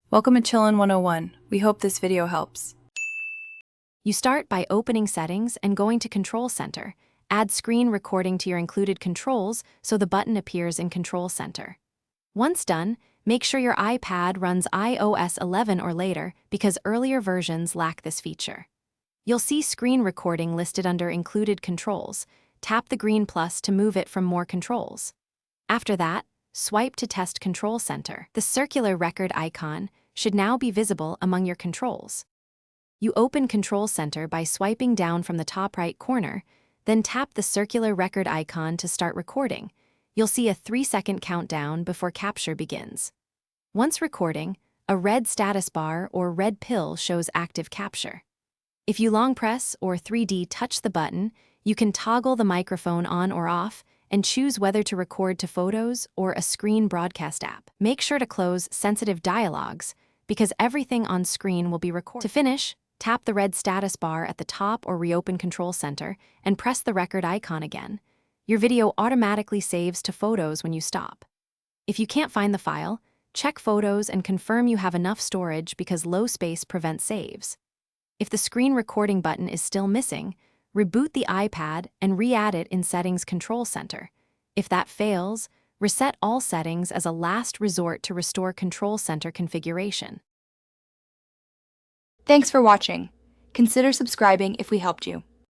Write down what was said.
Welcome to Chillin' 101. We hope this video helps. You start by opening Settings and going to Control Center. Add screen recording to your included controls so the button appears in Control Center. Once done, make sure your iPad runs iOS 11 or later because earlier versions lack this feature. You'll see screen recording listed under Included Controls. Tap the green plus to move it from More Controls. After that, swipe to test Control Center. The circular record icon should now be visible among your controls. You open Control Center by swiping down from the top right corner, then tap the circular record icon to start recording. You'll see a 3-second countdown before capture begins. Once recording, a red status bar or red pill shows active capture. If you long press or 3D touch the button, you can toggle the microphone on or off and choose whether to record to photos or a screen broadcast app. Make sure to close sensitive dialogues because everything on screen will be recorded. To finish, tap the red status bar at the top or reopen Control Center and press the record icon again. Your video automatically saves to photos when you stop. If you can't find the file, check Photos and confirm you have enough storage because low space prevents saves. If the screen recording button is still missing, reboot the iPad and re-add it in Settings Control Center. If that fails, reset all settings as a last resort to restore Control Center configuration. Thanks for watching. Consider subscribing if we helped you.